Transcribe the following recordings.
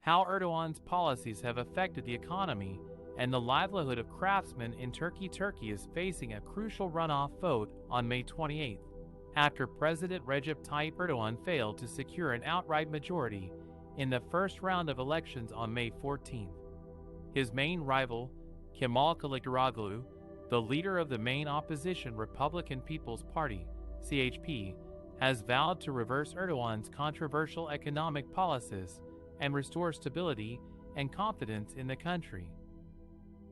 how Erdogan's policies have affected the economy and the livelihood of craftsmen in Turkey. Turkey is facing a crucial runoff vote on May 28, after President Recep Tayyip Erdogan failed to secure an outright majority in the first round of elections on May 14. His main rival, Kemal Kılıçdaroğlu, the leader of the main opposition Republican People's Party, CHP, has vowed to reverse Erdogan's controversial economic policies and restore stability and confidence in the country.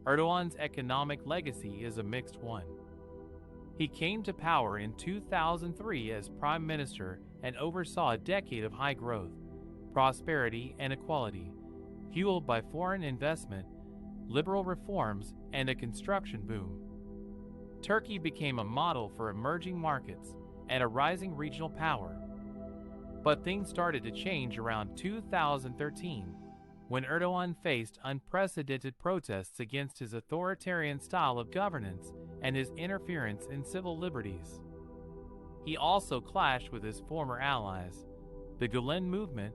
Erdogan's economic legacy is a mixed one. He came to power in 2003 as prime minister and oversaw a decade of high growth, prosperity, and equality, fueled by foreign investment, liberal reforms, and a construction boom. Turkey became a model for emerging markets and a rising regional power. But things started to change around 2013, when Erdogan faced unprecedented protests against his authoritarian style of governance and his interference in civil liberties. He also clashed with his former allies, the Gulen movement,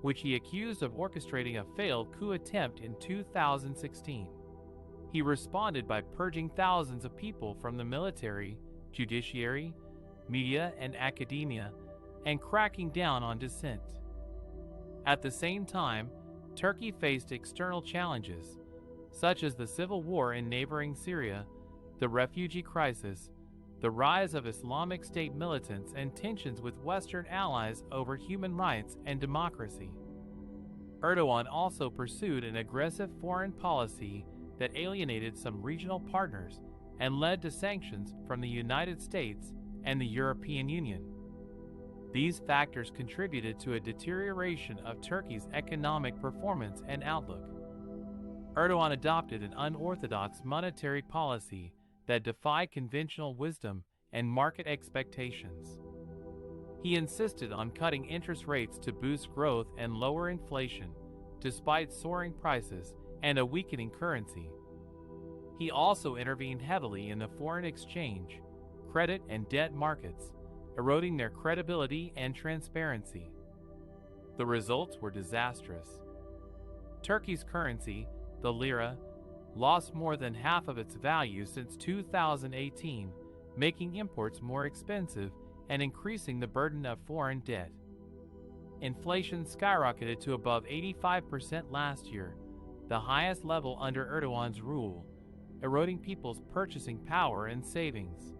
which he accused of orchestrating a failed coup attempt in 2016. He responded by purging thousands of people from the military, judiciary, media, and academia, and cracking down on dissent. At the same time, Turkey faced external challenges, such as the civil war in neighboring Syria, the refugee crisis, the rise of Islamic State militants, and tensions with Western allies over human rights and democracy. Erdogan also pursued an aggressive foreign policy that alienated some regional partners and led to sanctions from the United States and the European Union. These factors contributed to a deterioration of Turkey's economic performance and outlook. Erdogan adopted an unorthodox monetary policy that defied conventional wisdom and market expectations. He insisted on cutting interest rates to boost growth and lower inflation, despite soaring prices and a weakening currency. He also intervened heavily in the foreign exchange, credit, and debt markets, eroding their credibility and transparency. The results were disastrous. Turkey's currency, the lira, lost more than half of its value since 2018, making imports more expensive and increasing the burden of foreign debt. Inflation skyrocketed to above 85% last year, the highest level under Erdogan's rule, eroding people's purchasing power and savings.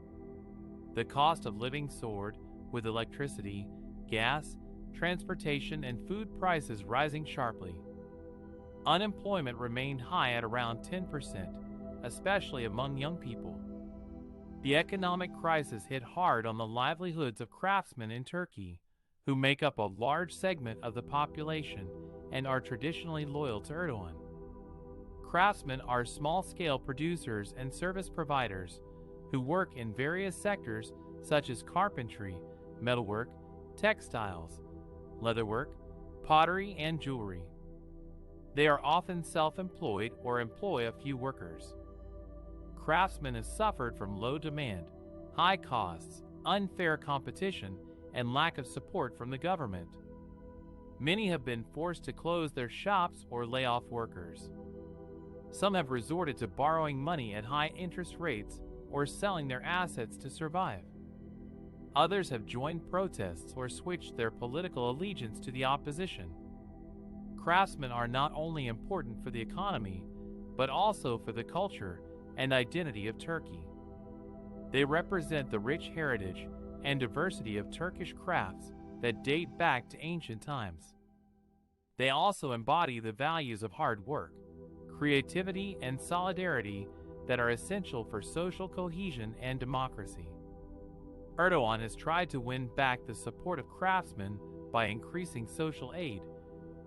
The cost of living soared, with electricity, gas, transportation, and food prices rising sharply. Unemployment remained high at around 10%, especially among young people. The economic crisis hit hard on the livelihoods of craftsmen in Turkey, who make up a large segment of the population and are traditionally loyal to Erdogan. Craftsmen are small-scale producers and service providers who work in various sectors such as carpentry, metalwork, textiles, leatherwork, pottery, and jewelry. They are often self-employed or employ a few workers. Craftsmen have suffered from low demand, high costs, unfair competition, and lack of support from the government. Many have been forced to close their shops or lay off workers. Some have resorted to borrowing money at high interest rates or selling their assets to survive. Others have joined protests or switched their political allegiance to the opposition. Craftsmen are not only important for the economy, but also for the culture and identity of Turkey. They represent the rich heritage and diversity of Turkish crafts that date back to ancient times. They also embody the values of hard work, creativity, and solidarity that are essential for social cohesion and democracy. Erdogan has tried to win back the support of craftsmen by increasing social aid,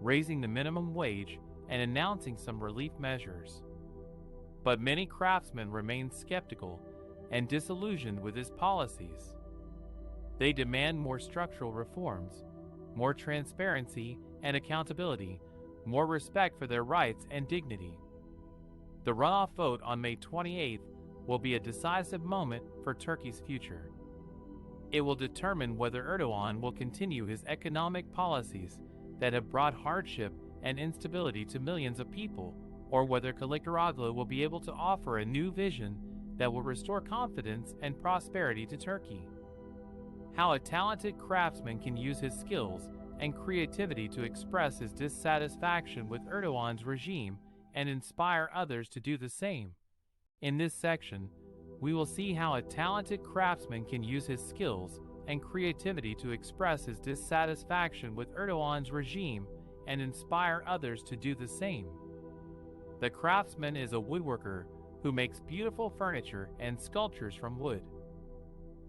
raising the minimum wage, and announcing some relief measures. But many craftsmen remain skeptical and disillusioned with his policies. They demand more structural reforms, more transparency and accountability, more respect for their rights and dignity. The runoff vote on May 28th will be a decisive moment for Turkey's future. It will determine whether Erdogan will continue his economic policies that have brought hardship and instability to millions of people, or whether Kılıçdaroğlu will be able to offer a new vision that will restore confidence and prosperity to Turkey. How a talented craftsman can use his skills and creativity to express his dissatisfaction with Erdogan's regime and inspire others to do the same. In this section, we will see how a talented craftsman can use his skills and creativity to express his dissatisfaction with Erdogan's regime and inspire others to do the same. The craftsman is a woodworker who makes beautiful furniture and sculptures from wood.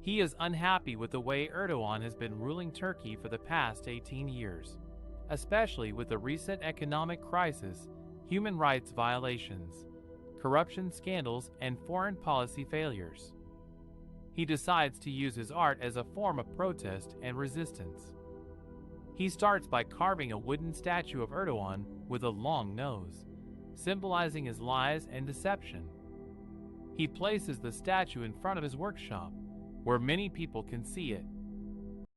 He is unhappy with the way Erdogan has been ruling Turkey for the past 18 years, especially with the recent economic crisis, human rights violations, corruption scandals, and foreign policy failures. He decides to use his art as a form of protest and resistance. He starts by carving a wooden statue of Erdogan with a long nose, symbolizing his lies and deception. He places the statue in front of his workshop, where many people can see it,